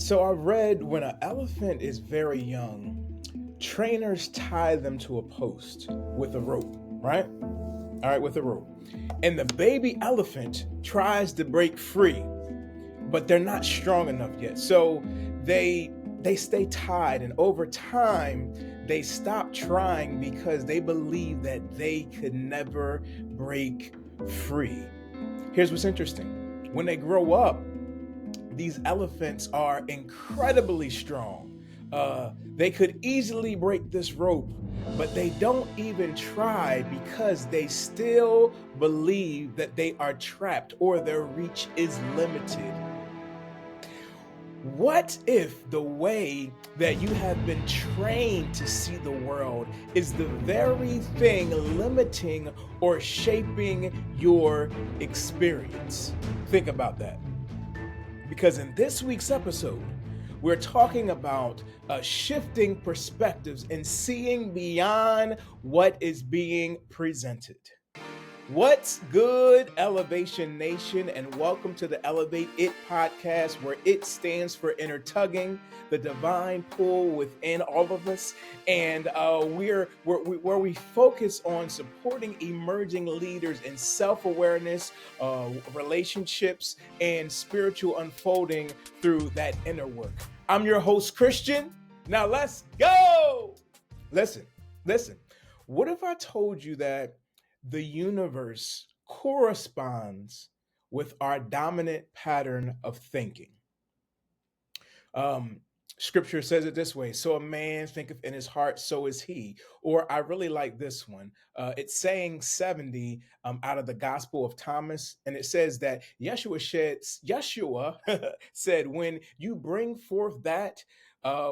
So I read when an elephant is very young, trainers tie them to a post with a rope, right? All right, with a rope. And the baby elephant tries to break free, but they're not strong enough yet. So they stay tied, and over time they stop trying because they believe that they could never break free. Here's what's interesting. When they grow up, these elephants are incredibly strong. They could easily break this rope, but they don't even try because they still believe that they are trapped or their reach is limited. What if the way that you have been trained to see the world is the very thing limiting or shaping your experience? Think about that. Because in this week's episode, we're talking about shifting perspectives and seeing beyond what is being presented. What's good, Elevation Nation, and welcome to the Elevate It podcast, where it stands for inner tugging, the divine pull within all of us, and where we focus on supporting emerging leaders in self-awareness, relationships, and spiritual unfolding through that inner work. I'm your host, Christian. Now let's go. Listen. What if I told you that the universe corresponds with our dominant pattern of thinking? Um, Scripture says it this way: so a man thinketh in his heart, so is he. Or I really like this one. It's saying 70 out of the Gospel of Thomas, and it says that Yeshua said, when you bring forth that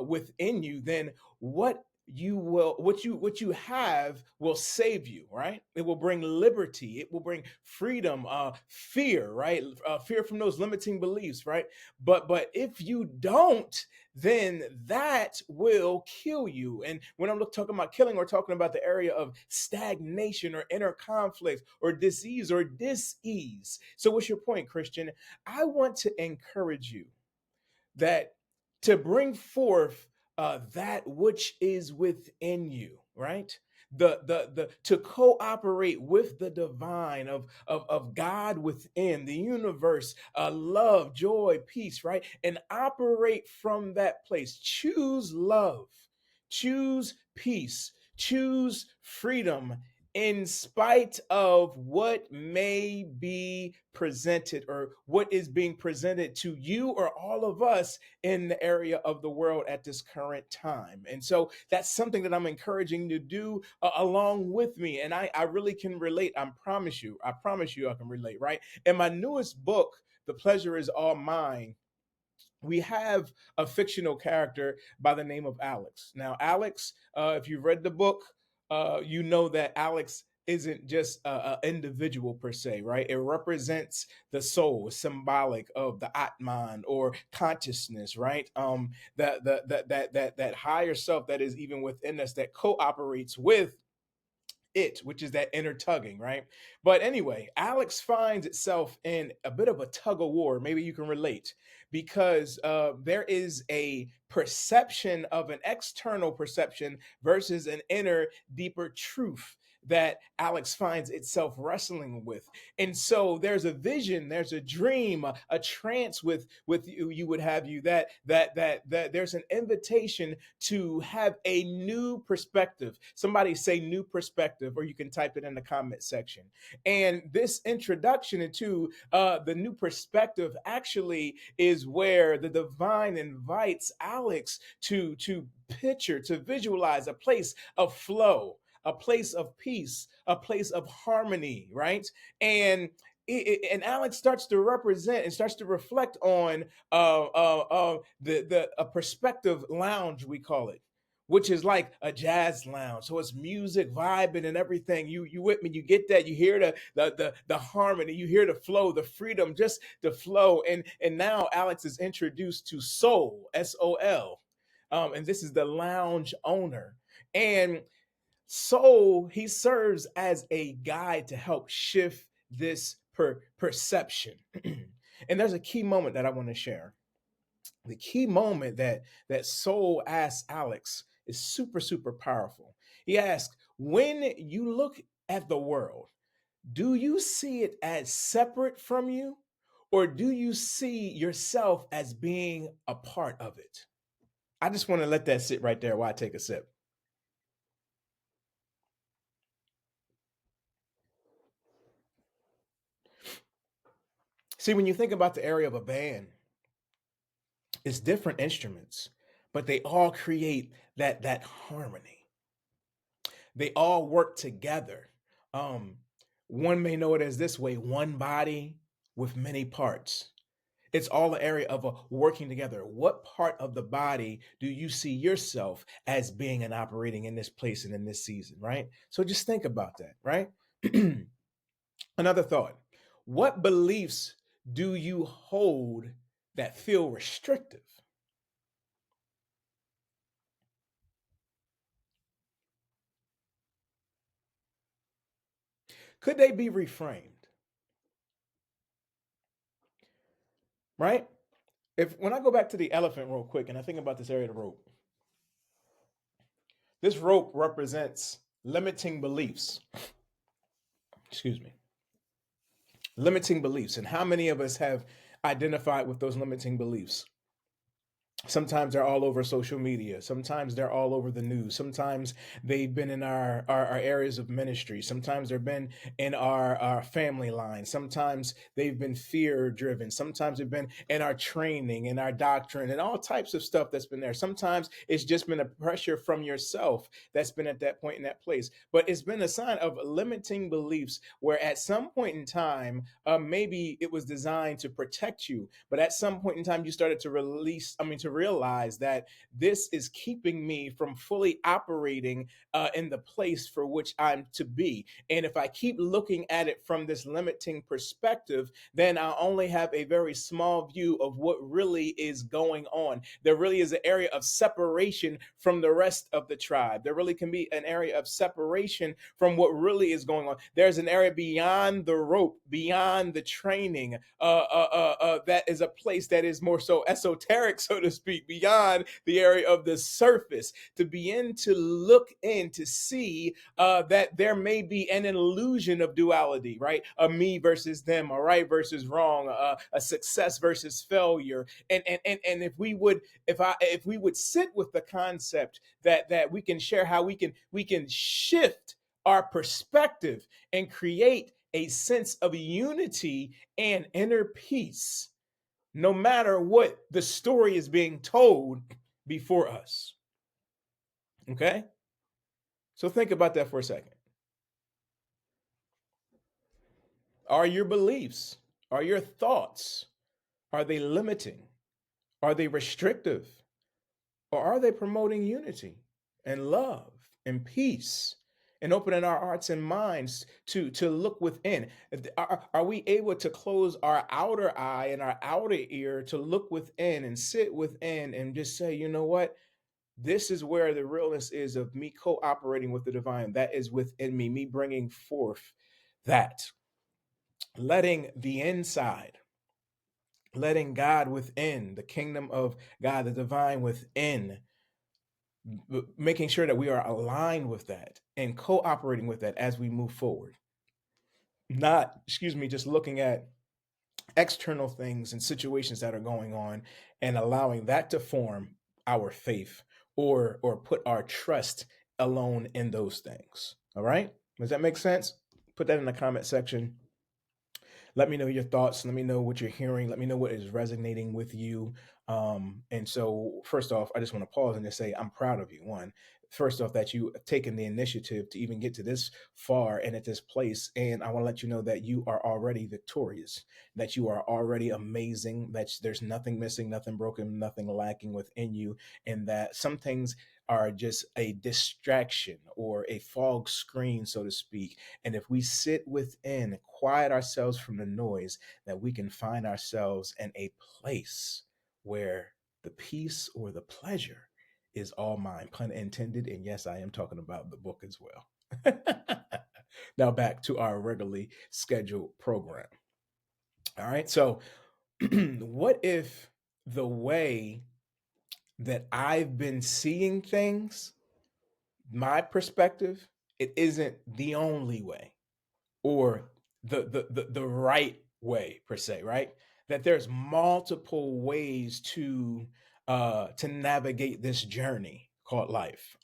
within you, then what you have will save you, right? It will bring liberty, it will bring freedom, fear, right? Fear from those limiting beliefs, right? But if you don't, then that will kill you. And when I'm talking about killing, we're talking about the area of stagnation or inner conflict or disease or dis-ease. So what's your point, Christian? I want to encourage you that to bring forth that which is within you, right? The to cooperate with the divine of God within the universe, love, joy, peace, right? And operate from that place. Choose love, choose peace, choose freedom, in spite of what may be presented or what is being presented to you or all of us in the area of the world at this current time. And so that's something that I'm encouraging you to do along with me. And I really can relate. I promise you I can relate, right? In my newest book, The Pleasure Is All Mine, we have a fictional character by the name of Alex. Now, Alex, if you've read the book, you know that Alex isn't just an individual per se, right? It represents the soul, symbolic of the Atman or consciousness, right? That higher self that is even within us that cooperates with it, which is that inner tugging, right? But anyway, Alex finds itself in a bit of a tug of war. Maybe you can relate because there is a perception of an external perception versus an inner, deeper truth that Alex finds itself wrestling with. And so there's a vision, there's a dream, a trance with you would have you that there's an invitation to have a new perspective. Somebody say new perspective, or you can type it in the comment section. And this introduction into the new perspective actually is where the divine invites Alex to picture, to visualize a place of flow, a place of peace, a place of harmony, right? And and Alex starts to represent and starts to reflect on the a perspective lounge, we call it, which is like a jazz lounge. So it's music, vibing, and everything. You with me? You get that? You hear the harmony, you hear the flow, the freedom, just the flow. And now Alex is introduced to Soul, SOL, and this is the lounge owner. And so he serves as a guide to help shift this perception. And there's a key moment that I want to share. The key moment that Soul asks Alex is super, super powerful. He asks, when you look at the world, do you see it as separate from you? Or do you see yourself as being a part of it? I just want to let that sit right there while I take a sip. See, when you think about the area of a band, it's different instruments, but they all create that harmony. They all work together. Um, One may know it as this way: one body with many parts. It's all an area of a working together. What part of the body do you see yourself as being and operating in this place and in this season, right? So just think about that, right? Another thought: what beliefs do you hold that feel restrictive? Could they be reframed, right? If when I go back to the elephant real quick and I think about this area of the rope, this rope represents limiting beliefs. Excuse me. Limiting beliefs. And how many of us have identified with those limiting beliefs? Sometimes they're all over social media. Sometimes they're all over the news. Sometimes they've been in our areas of ministry. Sometimes they've been in our family line. Sometimes they've been fear driven. Sometimes they've been in our training, in our doctrine, and all types of stuff that's been there. Sometimes it's just been a pressure from yourself that's been at that point in that place. But it's been a sign of limiting beliefs where at some point in time, maybe it was designed to protect you, but at some point in time, you started to to realize that this is keeping me from fully operating in the place for which I'm to be. And if I keep looking at it from this limiting perspective, then I'll only have a very small view of what really is going on. There really is an area of separation from the rest of the tribe. There really can be an area of separation from what really is going on. There's an area beyond the rope, beyond the training, that is a place that is more so esoteric, so to speak, beyond the area of the surface, to begin to look in to see that there may be an illusion of duality, right? A me versus them, a right versus wrong, a success versus failure. And if we would sit with the concept that we can share how we can shift our perspective and create a sense of unity and inner peace, no matter what the story is being told before us. Okay? So think about that for a second. Are your beliefs, are your thoughts, are they limiting? Are they restrictive? Or are they promoting unity and love and peace and opening our hearts and minds to look within? Are we able to close our outer eye and our outer ear to look within and sit within and just say, you know what? This is where the realness is of me cooperating with the divine that is within me, me bringing forth that, letting the inside, letting God within, the kingdom of God, the divine within, making sure that we are aligned with that and cooperating with that as we move forward. Not, excuse me, just looking at external things and situations that are going on and allowing that to form our faith or put our trust alone in those things. All right? Does that make sense? Put that in the comment section. Let me know your thoughts. Let me know what you're hearing. Let me know what is resonating with you. And so, first off, I just want to pause and just say I'm proud of you. One, first off, that you have taken the initiative to even get to this far and at this place. And I want to let you know that you are already victorious, that you are already amazing, that there's nothing missing, nothing broken, nothing lacking within you, and that some things are just a distraction or a fog screen, so to speak. And if we sit within, quiet ourselves from the noise, that we can find ourselves in a place where the peace or the pleasure is all mine, pun intended. And yes, I am talking about the book as well. Now back to our regularly scheduled program. All right. So, what if the way that I've been seeing things, my perspective, it isn't the only way or the right way per se, right? That there's multiple ways to navigate this journey called life.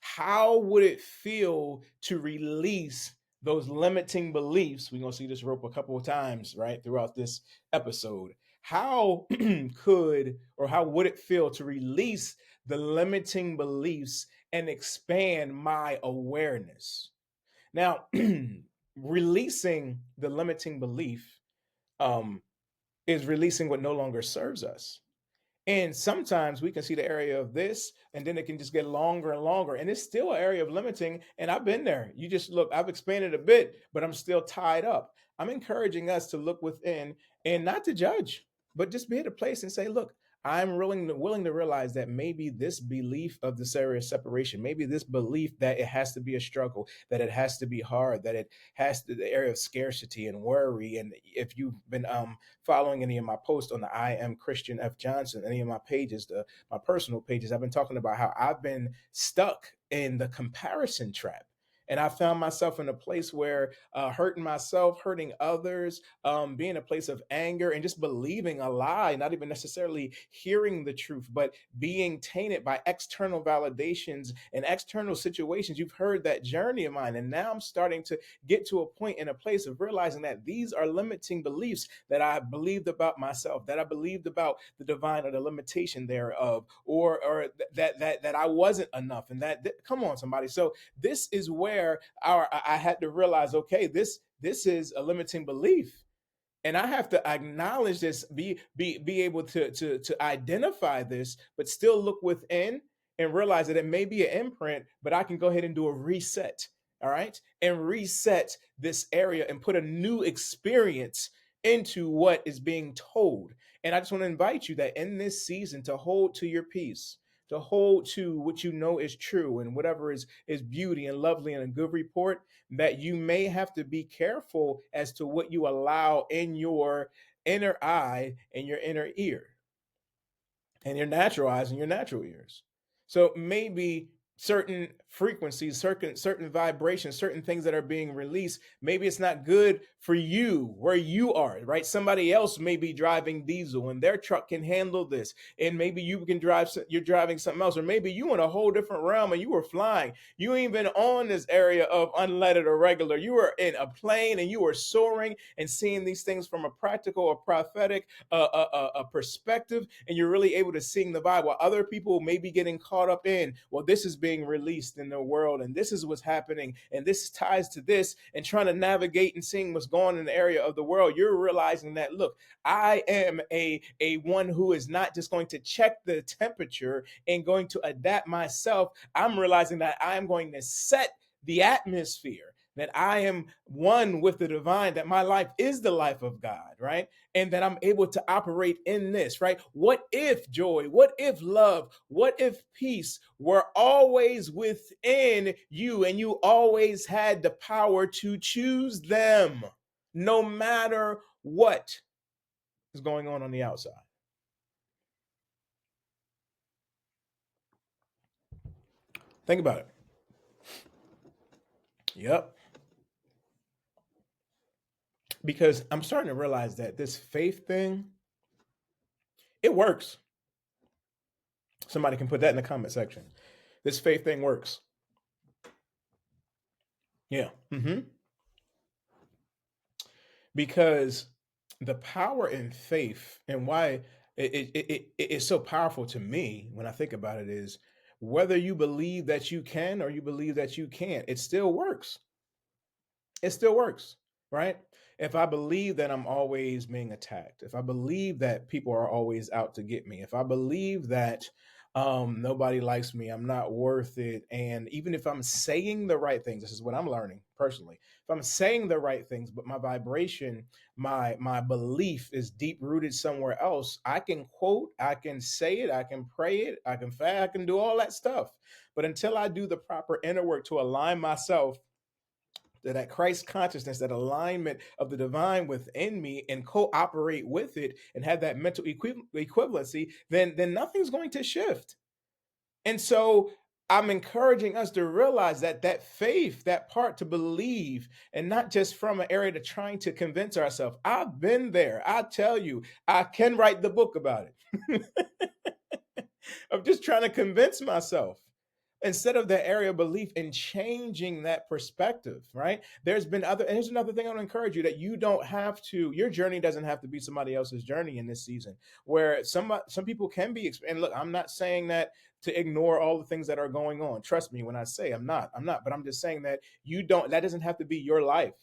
How would it feel to release those limiting beliefs? We're gonna see this rope a couple of times, right, throughout this episode. How could or how would it feel to release the limiting beliefs and expand my awareness? Now, releasing the limiting belief um, is releasing what no longer serves us. And sometimes we can see the area of this, and then it can just get longer and longer. And it's still an area of limiting. And I've been there. You just look, I've expanded a bit, but I'm still tied up. I'm encouraging us to look within and not to judge, but just be at a place and say, look, I'm willing to realize that maybe this belief of this area of separation, maybe this belief that it has to be a struggle, that it has to be hard, that it has to the area of scarcity and worry. And if you've been following any of my posts on the I Am Christian F. Johnson, any of my pages, my personal pages, I've been talking about how I've been stuck in the comparison trap. And I found myself in a place where hurting myself, hurting others, being a place of anger and just believing a lie, not even necessarily hearing the truth, but being tainted by external validations and external situations. You've heard that journey of mine. And now I'm starting to get to a point in a place of realizing that these are limiting beliefs that I believed about myself, that I believed about the divine or the limitation thereof, or that I wasn't enough, and come on, somebody. So this is where I had to realize, okay, this is a limiting belief, and I have to acknowledge this, be able to identify this, but still look within and realize that it may be an imprint, but I can go ahead and do a reset. All right, and reset this area and put a new experience into what is being told. And I just want to invite you that in this season to hold to your peace, to hold to what you know is true and whatever is beauty and lovely and a good report, that you may have to be careful as to what you allow in your inner eye and your inner ear and your natural eyes and your natural ears. So maybe certain frequencies, certain vibrations, certain things that are being released, maybe it's not good for you where you are, right? Somebody else may be driving diesel and their truck can handle this, and maybe you can drive, you're driving something else, or maybe you in a whole different realm and you were flying, you ain't been on this area of unleaded or regular, you were in a plane and you were soaring and seeing these things from a practical or prophetic a perspective, and you're really able to sing the vibe, while other people may be getting caught up in, well, this is being released in the world and this is what's happening and this ties to this, and trying to navigate and seeing what's going on in the area of the world. You're realizing that, look, I am a one who is not just going to check the temperature and going to adapt myself. I'm realizing that I am going to set the atmosphere, that I am one with the divine, that my life is the life of God, right? And that I'm able to operate in this, right? What if joy, what if love, what if peace were always within you and you always had the power to choose them, no matter what is going on the outside? Think about it. Yep. Because I'm starting to realize that this faith thing, it works. Somebody can put that in the comment section. This faith thing works. Yeah. Because the power in faith and why it is so powerful to me when I think about it is, whether you believe that you can or you believe that you can't, it still works. It still works, right? If I believe that I'm always being attacked, if I believe that people are always out to get me, if I believe that nobody likes me, I'm not worth it, and even if I'm saying the right things, this is what I'm learning personally. If I'm saying the right things, but my vibration, my belief is deep rooted somewhere else, I can quote, I can say it, I can pray it, I can fast, I can do all that stuff. But until I do the proper inner work to align myself that Christ consciousness, that alignment of the divine within me, and cooperate with it, and have that mental equivalency, then nothing's going to shift. And so I'm encouraging us to realize that that faith, that part to believe, and not just from an area to trying to convince ourselves. I've been there. I tell you, I can write the book about it. Of just trying to convince myself instead of the area of belief and changing that perspective, right? There's been other, and here's another thing I want to encourage you, that you don't have to, your journey doesn't have to be somebody else's journey in this season, where some people can be, and look, I'm not saying that to ignore all the things that are going on. Trust me when I say I'm not, but I'm just saying that you don't, that doesn't have to be your life,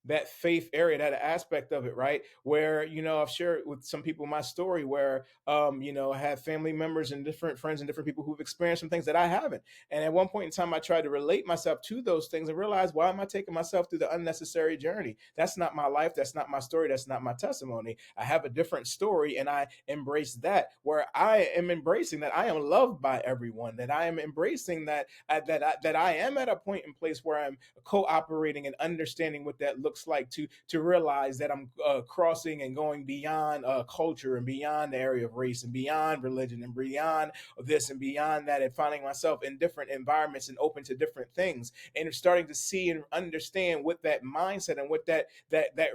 that faith area, that aspect of it, right? Where, I've shared with some people my story where, I have family members and different friends and different people who've experienced some things that I haven't. And at one point in time, I tried to relate myself to those things and realized, why am I taking myself through the unnecessary journey? That's not my life. That's not my story. That's not my testimony. I have a different story, and I embrace that, where I am embracing that I am loved by everyone, that I am embracing that I am at a point and place where I'm cooperating and understanding what that looks like, to realize that I'm crossing and going beyond culture and beyond the area of race and beyond religion and beyond this and beyond that, and finding myself in different environments and open to different things, and starting to see and understand what that mindset and what that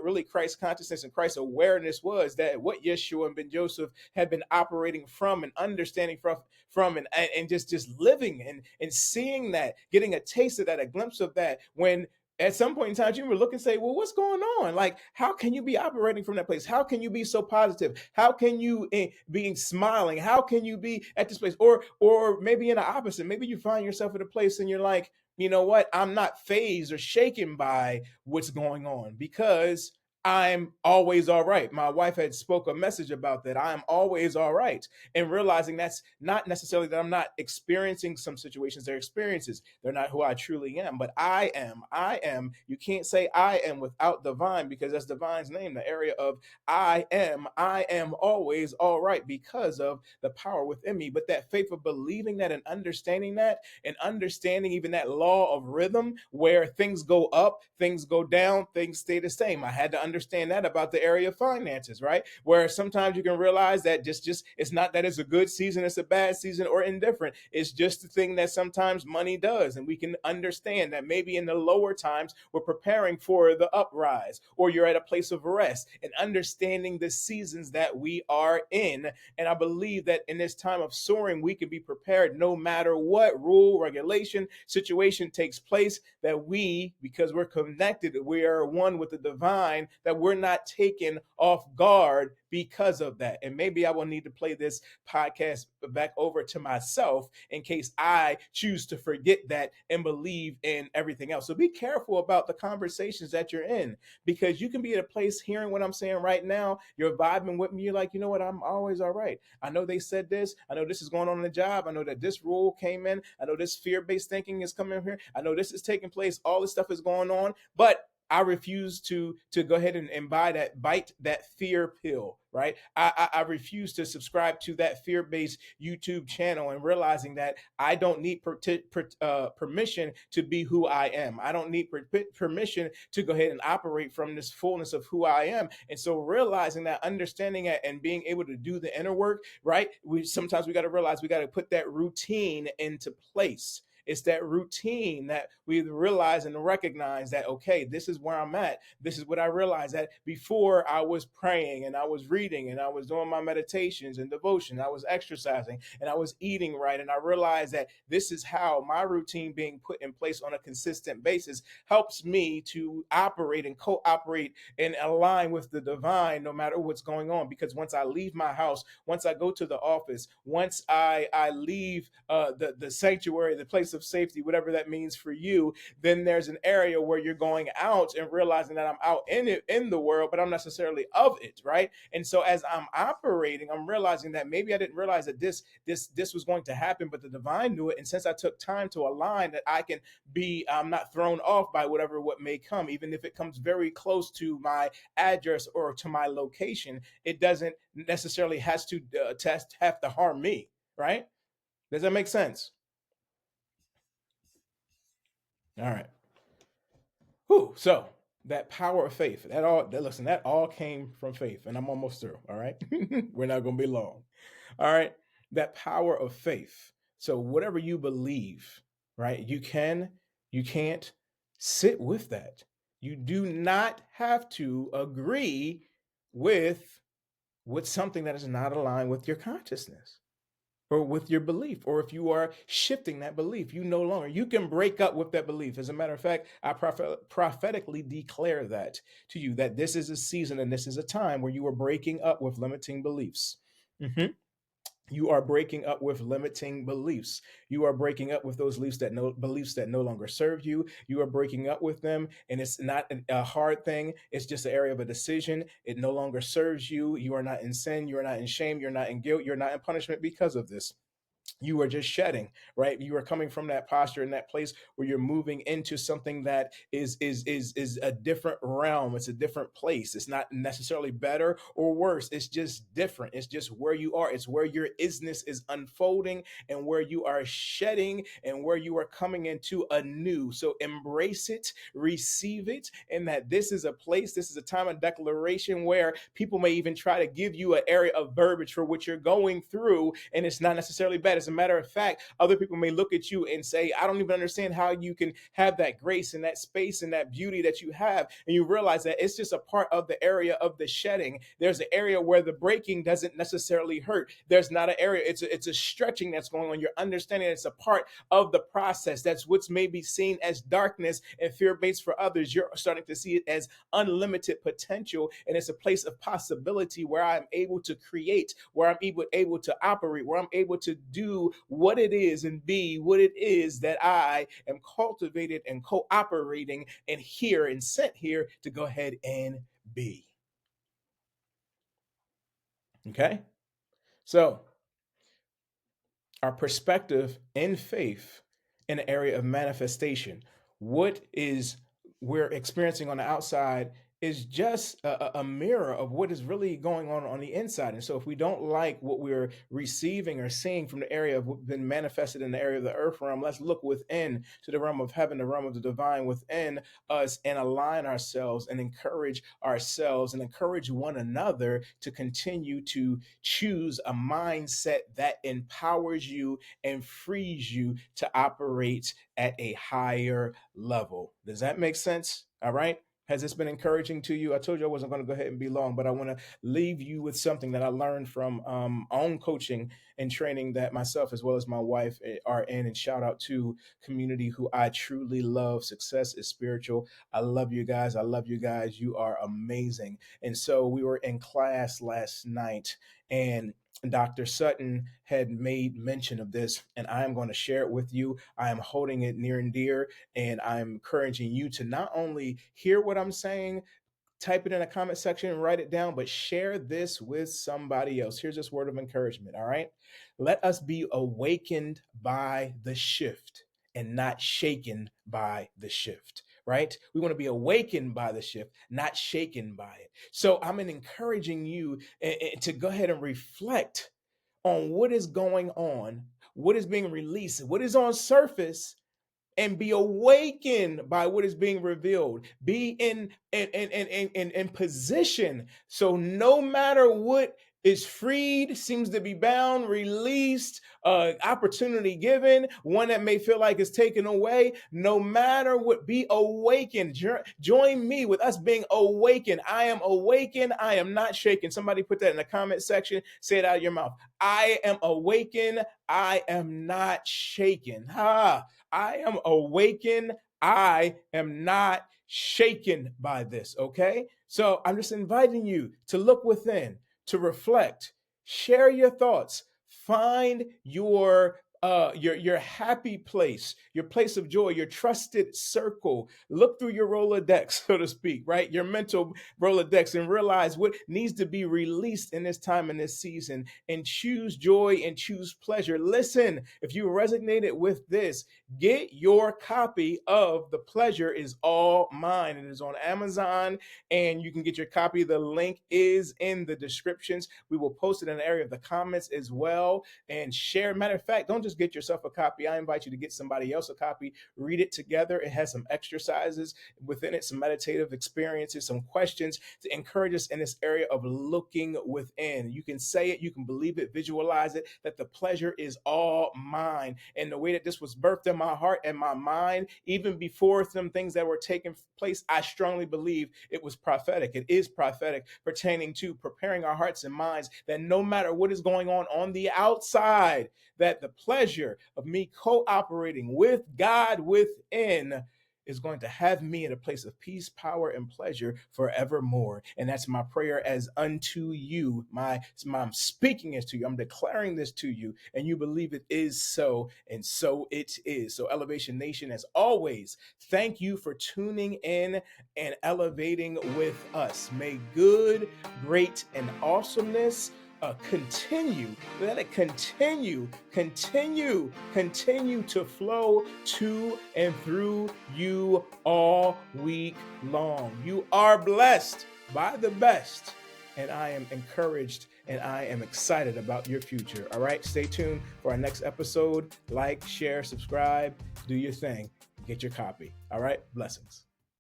really Christ consciousness and Christ awareness was, that what Yeshua and Ben Joseph had been operating from and understanding from and just living and seeing that, getting a taste of that, a glimpse of that, when at some point in time you were looking and say, well, what's going on? Like, how can you be operating from that place? How can you be so positive? How can you be smiling? How can you be at this place? Or maybe in the opposite, maybe you find yourself at a place and you're like, you know what, I'm not phased or shaken by what's going on, because I'm always all right. My wife had spoke a message about that. I'm always all right. And realizing that's not necessarily that I'm not experiencing some situations, they're experiences. They're not who I truly am, but I am. I am. You can't say I am without divine, because that's divine's name, the area of I am. I am always all right because of the power within me. But that faith of believing that and understanding that, and understanding even that law of rhythm, where things go up, things go down, things stay the same. I had to understand that about the area of finances, right? Where sometimes you can realize that just it's not that it's a good season, it's a bad season, or indifferent. It's just the thing that sometimes money does. And we can understand that maybe in the lower times we're preparing for the uprise, or you're at a place of rest, and understanding the seasons that we are in. And I believe that in this time of soaring, we can be prepared no matter what rule, regulation, situation takes place, that we, because we're connected, we are one with the divine, that we're not taken off guard because of that. And maybe I will need to play this podcast back over to myself in case I choose to forget that and believe in everything else. So be careful about the conversations that you're in, because you can be at a place hearing what I'm saying right now, you're vibing with me, you're like, you know what, I'm always all right. I know they said this, I know this is going on in the job, I know that this rule came in, I know this fear-based thinking is coming here, I know this is taking place, all this stuff is going on, but I refuse to go ahead and bite that fear pill, right? I refuse to subscribe to that fear-based YouTube channel, and realizing that I don't need permission to be who I am. I don't need permission to go ahead and operate from this fullness of who I am. And so realizing that, understanding it, and being able to do the inner work, right? We got to realize we got to put that routine into place. It's that routine that we realize and recognize that, okay, this is where I'm at. This is what I realized, that before I was praying and I was reading and I was doing my meditations and devotion, I was exercising and I was eating right. And I realized that this is how my routine being put in place on a consistent basis helps me to operate and cooperate and align with the divine no matter what's going on. Because once I leave my house, once I go to the office, once I leave the sanctuary, the place of safety, whatever that means for you, then there's an area where you're going out and realizing that I'm out in it, in the world, but I'm not necessarily of it, right? And so as I'm operating, I'm realizing that maybe I didn't realize that this was going to happen, but the divine knew it. And since I took time to align, that I can be, I'm not thrown off by what may come, even if it comes very close to my address or to my location. It doesn't necessarily have to harm me, right? Does that make sense? All right. Whew, so that power of faith, listen, that all came from faith, and I'm almost through. All right, we're not going to be long. All right, that power of faith. So whatever you believe, right, you can't sit with that. You do not have to agree with something that is not aligned with your consciousness or with your belief, or if you are shifting that belief, you can break up with that belief. As a matter of fact, I prophetically declare that to you, that this is a season and this is a time where you are breaking up with limiting beliefs. Mhm. You are breaking up with limiting beliefs. You are breaking up with those beliefs that no longer serve you. You are breaking up with them, and it's not a hard thing. It's just an area of a decision. It no longer serves you. You are not in sin. You are not in shame. You're not in guilt. You're not in punishment because of this. You are just shedding, right? You are coming from that posture and that place where you're moving into something that is a different realm. It's a different place. It's not necessarily better or worse. It's just different. It's just where you are. It's where your isness is unfolding and where you are shedding and where you are coming into a new. So embrace it, receive it, and that this is a place, this is a time of declaration where people may even try to give you an area of verbiage for what you're going through, and it's not necessarily bad. As a matter of fact, other people may look at you and say, I don't even understand how you can have that grace and that space and that beauty that you have. And you realize that it's just a part of the area of the shedding. There's an area where the breaking doesn't necessarily hurt. There's not an area, it's a stretching that's going on. You're understanding it's a part of the process. That's what's maybe seen as darkness and fear based for others. You're starting to see it as unlimited potential. And it's a place of possibility where I'm able to create, where I'm able to operate, where I'm able to do what it is and be what it is that I am cultivated and cooperating and here and sent here to go ahead and be. Okay? So, our perspective in faith in the area of manifestation, what is we're experiencing on the outside is just a mirror of what is really going on the inside. And so if we don't like what we're receiving or seeing from the area of what's been manifested in the area of the earth realm, let's look within to the realm of heaven, the realm of the divine within us, and align ourselves and encourage one another to continue to choose a mindset that empowers you and frees you to operate at a higher level. Does that make sense? All right. Has this been encouraging to you? I told you I wasn't going to go ahead and be long, but I want to leave you with something that I learned from own coaching and training that myself as well as my wife are in. And shout out to community who I truly love. Success is spiritual. I love you guys. I love you guys. You are amazing. And so we were in class last night, and Dr. Sutton had made mention of this, and I am going to share it with you. I am holding it near and dear, and I'm encouraging you to not only hear what I'm saying, type it in a comment section and write it down, but share this with somebody else. Here's this word of encouragement. All right. Let us be awakened by the shift and not shaken by the shift. Right? We want to be awakened by the shift, not shaken by it. So I'm encouraging you to go ahead and reflect on what is going on, what is being released, what is on surface, and be awakened by what is being revealed. Be in position. So no matter what is freed, seems to be bound, released, opportunity given, one that may feel like it's taken away, no matter what, be awakened. Join me with us being awakened. I am awakened. I am not shaken. Somebody put that in the comment section. Say it out of your mouth. I am awakened. I am not shaken. I am awakened. I am not shaken by this. Okay. So I'm just inviting you to look within, to reflect, share your thoughts, find your happy place, your place of joy, your trusted circle. Look through your Rolodex, so to speak, right? Your mental Rolodex, and realize what needs to be released in this time, in this season, and choose joy and choose pleasure. Listen, if you resonated with this, get your copy of The Pleasure Is All Mine. It is on Amazon, and you can get your copy. The link is in the descriptions. We will post it in the area of the comments as well, and share. Matter of fact, don't just just get yourself a copy. I invite you to get somebody else a copy. Read it together. It has some exercises within it, some meditative experiences, some questions to encourage us in this area of looking within. You can say it, you can believe it, visualize it, that the pleasure is all mine. And the way that this was birthed in my heart and my mind, even before some things that were taking place, I strongly believe it was prophetic. It is prophetic, pertaining to preparing our hearts and minds that no matter what is going on the outside, that the pleasure of me cooperating with God within is going to have me in a place of peace, power, and pleasure forevermore. And that's my prayer as unto you. I'm speaking this to you. I'm declaring this to you, and you believe it is so, and so it is. So Elevation Nation, as always, thank you for tuning in and elevating with us. May good, great, and awesomeness continue. Let it continue to flow to and through you all week long. You are blessed by the best, and I am encouraged and I am excited about your future. All right, stay tuned for our next episode. Like, share, subscribe, do your thing, get your copy. All right, blessings.